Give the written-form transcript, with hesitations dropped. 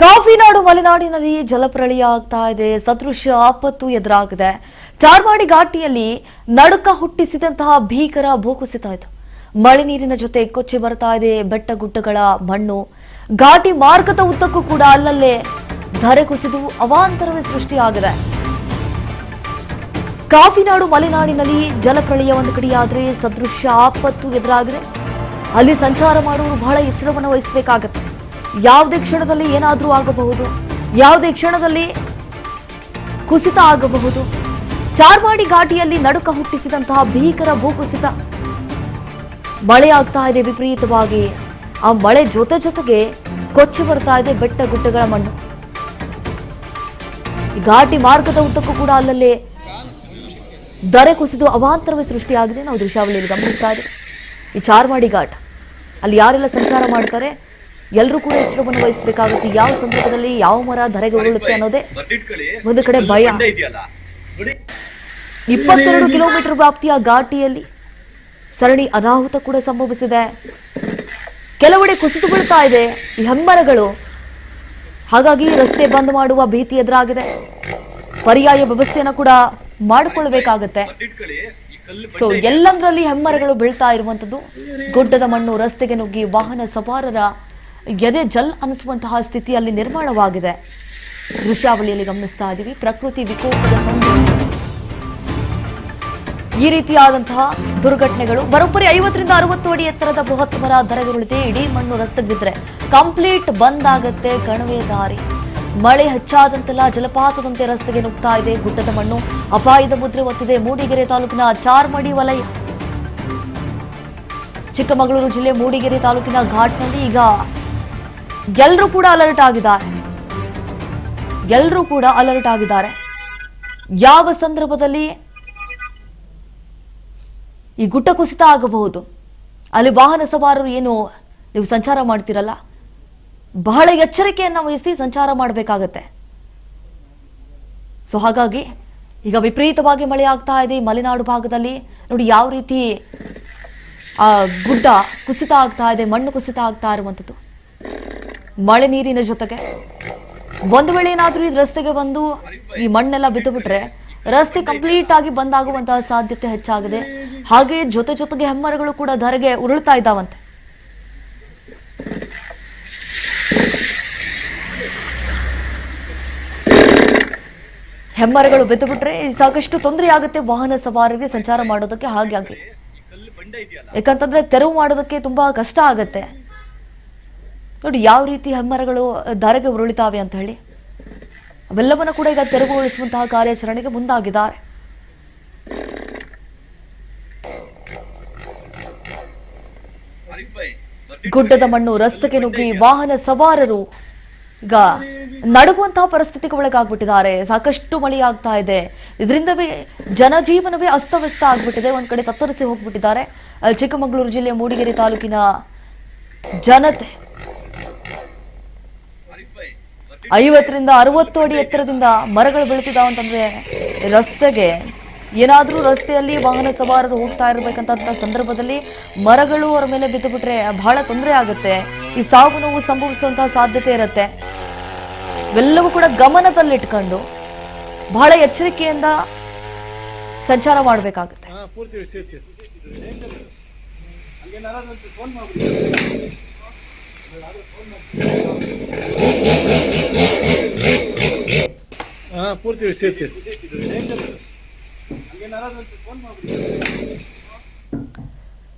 ಕಾಫಿನಾಡು ಮಲೆನಾಡಿನಲ್ಲಿ ಜಲಪ್ರಳಯ ಆಗ್ತಾ ಇದೆ. ಸದೃಶ್ಯ ಆಪತ್ತು ಎದುರಾಗಿದೆ. ಚಾರ್ಮಾಡಿ ಘಾಟಿಯಲ್ಲಿ ನಡುಕ ಹುಟ್ಟಿಸಿದಂತಹ ಭೀಕರ ಭೂಕುಸಿತ ಆಯಿತು. ಮಳೆ ನೀರಿನ ಜೊತೆ ಕೊಚ್ಚಿ ಬರ್ತಾ ಇದೆ ಬೆಟ್ಟ ಗುಡ್ಡಗಳ ಮಣ್ಣು. ಘಾಟಿ ಮಾರ್ಗದ ಉದ್ದಕ್ಕೂ ಕೂಡ ಅಲ್ಲಲ್ಲೇ ಧರೆ ಕುಸಿದು ಅವಾಂತರವೇ ಸೃಷ್ಟಿಯಾಗಿದೆ. ಕಾಫಿನಾಡು ಮಲೆನಾಡಿನಲ್ಲಿ ಜಲಪ್ರಳಯ ಒಂದು ಕಡೆಯಾದ್ರೆ ಸದೃಶ್ಯ ಆಪತ್ತು ಎದುರಾಗಿದೆ. ಅಲ್ಲಿ ಸಂಚಾರ ಮಾಡುವವರು ಬಹಳ ಎಚ್ಚರವನ್ನು ವಹಿಸಬೇಕಾಗತ್ತೆ. ಯಾವುದೇ ಕ್ಷಣದಲ್ಲಿ ಏನಾದರೂ ಆಗಬಹುದು, ಯಾವುದೇ ಕ್ಷಣದಲ್ಲಿ ಕುಸಿತ ಆಗಬಹುದು. ಚಾರ್ಮಾಡಿ ಘಾಟಿಯಲ್ಲಿ ನಡುಕ ಹುಟ್ಟಿಸಿದಂತಹ ಭೀಕರ ಭೂಕುಸಿತ. ಮಳೆ ಆಗ್ತಾ ಇದೆ ವಿಪರೀತವಾಗಿ. ಆ ಮಳೆ ಜೊತೆಗೆ ಕೊಚ್ಚಿ ಬರ್ತಾ ಇದೆ ಬೆಟ್ಟ ಗುಡ್ಡಗಳ ಮಣ್ಣು. ಈ ಘಾಟಿ ಮಾರ್ಗದ ಉದ್ದಕ್ಕೂ ಕೂಡ ಅಲ್ಲಲ್ಲೇ ಧರೆ ಕುಸಿದು ಅವಾಂತರವೇ ಸೃಷ್ಟಿಯಾಗಿದೆ. ನಾವು ದೃಶ್ಯಾವಳಿಯಲ್ಲಿ ಗಮನಿಸ್ತಾ ಇದ್ದೀವಿ. ಈ ಚಾರ್ಮಾಡಿ ಘಾಟ್ ಅಲ್ಲಿ ಯಾರೆಲ್ಲ ಸಂಚಾರ ಮಾಡ್ತಾರೆ ಎಲ್ಲರೂ ಕೂಡ ಎಚ್ಚರವನ್ನು ವಹಿಸಬೇಕಾಗುತ್ತೆ. ಯಾವ ಸಂದರ್ಭದಲ್ಲಿ ಯಾವ ಮರ ಧರೆಗೆ ಉರುಳುತ್ತೆ ಅನ್ನೋದೇ ಒಂದು ಕಡೆ ಭಯ. 22 ಕಿಲೋಮೀಟರ್ ವ್ಯಾಪ್ತಿಯ ಘಾಟಿಯಲ್ಲಿ ಸರಣಿ ಅನಾಹುತ ಕೂಡ ಸಂಭವಿಸಿದೆ. ಕೆಲವೆಡೆ ಕುಸಿದು ಬೀಳ್ತಾ ಇದೆ ಈ ಹೆಮ್ಮರಗಳು. ಹಾಗಾಗಿ ರಸ್ತೆ ಬಂದ್ ಮಾಡುವ ಭೀತಿ ಎದುರಾಗಿದೆ. ಪರ್ಯಾಯ ವ್ಯವಸ್ಥೆಯನ್ನು ಕೂಡ ಮಾಡಿಕೊಳ್ಳಬೇಕಾಗತ್ತೆ. ಸೊ ಎಲ್ಲಂದ್ರಲ್ಲಿ ಹೆಮ್ಮರಗಳು ಬೀಳ್ತಾ ಇರುವಂತದ್ದು. ಗುಡ್ಡದ ಮಣ್ಣು ರಸ್ತೆಗೆ ನುಗ್ಗಿ ವಾಹನ ಸವಾರರ ಎದೆ ಜಲ್ ಅನಿಸುವಂತಹ ಸ್ಥಿತಿಯಲ್ಲಿ ನಿರ್ಮಾಣವಾಗಿದೆ. ದೃಶ್ಯಾವಳಿಯಲ್ಲಿ ಗಮನಿಸ್ತಾ ಇದ್ದೀವಿ. ಪ್ರಕೃತಿ ವಿಕೋಪದ ಈ ರೀತಿಯಾದಂತಹ ದುರ್ಘಟನೆಗಳು. ಬರೋಬ್ಬರಿ 50ರಿಂದ 60 ಅಡಿ ಎತ್ತರದ ಬೃಹತ್ ಮರ ಧರೆಗುರುಳಿದೆ. ಇಡೀ ಮಣ್ಣು ರಸ್ತೆಗೆ ಬಿದ್ದರೆ ಕಂಪ್ಲೀಟ್ ಬಂದ್ ಆಗತ್ತೆ ಕಣಿವೆ ದಾರಿ. ಮಳೆ ಹೆಚ್ಚಾದಂತೆಲ್ಲ ಜಲಪಾತದಂತೆ ರಸ್ತೆಗೆ ನುಗ್ತಾ ಇದೆ ಗುಡ್ಡದ ಮಣ್ಣು. ಅಪಾಯದ ಮುದ್ರೆ ಒತ್ತಿದೆ ಮೂಡಿಗೆರೆ ತಾಲೂಕಿನ ಚಾರ್ಮಾಡಿ ವಲಯ. ಚಿಕ್ಕಮಗಳೂರು ಜಿಲ್ಲೆ ಮೂಡಿಗೆರೆ ತಾಲೂಕಿನ ಘಾಟ್ನಲ್ಲಿ ಈಗ ಎಲ್ಲರೂ ಕೂಡ ಅಲರ್ಟ್ ಆಗಿದ್ದಾರೆ. ಯಾವ ಸಂದರ್ಭದಲ್ಲಿ ಈ ಗುಡ್ಡ ಕುಸಿತ ಆಗಬಹುದು, ಅಲ್ಲಿ ವಾಹನ ಸವಾರರು ಏನು ನೀವು ಸಂಚಾರ ಮಾಡ್ತಿರಲ್ಲ, ಬಹಳ ಎಚ್ಚರಿಕೆಯನ್ನು ವಹಿಸಿ ಸಂಚಾರ ಮಾಡಬೇಕಾಗತ್ತೆ. ಸೊ ಹಾಗಾಗಿ ಈಗ ವಿಪರೀತವಾಗಿ ಮಳೆ ಆಗ್ತಾ ಇದೆ ಮಲೆನಾಡು ಭಾಗದಲ್ಲಿ. ನೋಡಿ ಯಾವ ರೀತಿ ಆ ಗುಡ್ಡ ಕುಸಿತ ಆಗ್ತಾ ಇದೆ, ಮಣ್ಣು ಕುಸಿತ ಆಗ್ತಾ ಇರುವಂಥದ್ದು. ಮಳೆ ನೀರಿನ ಜೊತೆಗೆ ಒಂದು ವೇಳೆ ಏನಾದರೂ ಈ ರಸ್ತೆಗೆ ಬಂದು ಈ ಮಣ್ಣೆಲ್ಲ ಬಿದ್ದು ಬಿಟ್ರೆ ರಸ್ತೆ ಕಂಪ್ಲೀಟ್ ಆಗಿ ಬಂದ್ ಆಗುವಂತಹ ಸಾಧ್ಯತೆ ಹೆಚ್ಚಾಗಿದೆ. ಹಾಗೆ ಜೊತೆಗೆ ಹೆಮ್ಮರಗಳು ಕೂಡ ಧರೆಗೆ ಉರುಳ್ತಾ ಇದ್ದಾವಂತೆ. ಹೆಮ್ಮರಗಳು ಬಿದ್ದು ಬಿಟ್ರೆ ಸಾಕಷ್ಟು ತೊಂದರೆ ಆಗುತ್ತೆ ವಾಹನ ಸವಾರರಿಗೆ ಸಂಚಾರ ಮಾಡೋದಕ್ಕೆ. ಹಾಗಾಗಿ ಯಾಕಂತಂದ್ರೆ ತೆರವು ಮಾಡೋದಕ್ಕೆ ತುಂಬಾ ಕಷ್ಟ ಆಗತ್ತೆ. ನೋಡಿ ಯಾವ ರೀತಿ ಹೆಮ್ಮರಗಳು ಧರೆಗೆ ಉರುಳಿತಾವೆ ಅಂತ ಹೇಳಿ. ಅವೆಲ್ಲವನ್ನ ಕೂಡ ಈಗ ತೆರವುಗೊಳಿಸುವಂತಹ ಕಾರ್ಯಾಚರಣೆಗೆ ಮುಂದಾಗಿದ್ದಾರೆ. ಗುಡ್ಡದ ಮಣ್ಣು ರಸ್ತೆಗೆ ನುಗ್ಗಿ ವಾಹನ ಸವಾರರು ಈಗ ನಡುಗುವಂತಹ ಪರಿಸ್ಥಿತಿಗೆ ಒಳಗಾಗ್ಬಿಟ್ಟಿದ್ದಾರೆ. ಸಾಕಷ್ಟು ಮಳೆ ಆಗ್ತಾ ಇದೆ. ಇದರಿಂದವೇ ಜನಜೀವನವೇ ಅಸ್ತವ್ಯಸ್ತ ಆಗ್ಬಿಟ್ಟಿದೆ. ಒಂದ್ ಕಡೆ ತತ್ತರಿಸಿ ಹೋಗ್ಬಿಟ್ಟಿದ್ದಾರೆ ಚಿಕ್ಕಮಗಳೂರು ಜಿಲ್ಲೆಯ ಮೂಡಿಗೆರೆ ತಾಲೂಕಿನ ಜನತೆ. 50ರಿಂದ 60 ಅಡಿ ಎತ್ತರದಿಂದ ಮರಗಳು ಬೀಳ್ತಿದ್ದಾವೆ ಅಂತಂದ್ರೆ ರಸ್ತೆಗೆ ಏನಾದ್ರೂ ರಸ್ತೆಯಲ್ಲಿ ವಾಹನ ಸವಾರರು ಹೋಗ್ತಾ ಇರಬೇಕಂತ ಸಂದರ್ಭದಲ್ಲಿ ಮರಗಳು ಅವರ ಮೇಲೆ ಬಿದ್ದು ಬಿಟ್ರೆ ಬಹಳ ತೊಂದರೆ ಆಗುತ್ತೆ. ಈ ಸಾವು ನೋವು ಸಂಭವಿಸುವಂತಹ ಸಾಧ್ಯತೆ ಇರುತ್ತೆ. ಇವೆಲ್ಲವೂ ಕೂಡ ಗಮನದಲ್ಲಿಟ್ಕೊಂಡು ಬಹಳ ಎಚ್ಚರಿಕೆಯಿಂದ ಸಂಚಾರ ಮಾಡಬೇಕಾಗುತ್ತೆ. ಪೂರ್ತಿ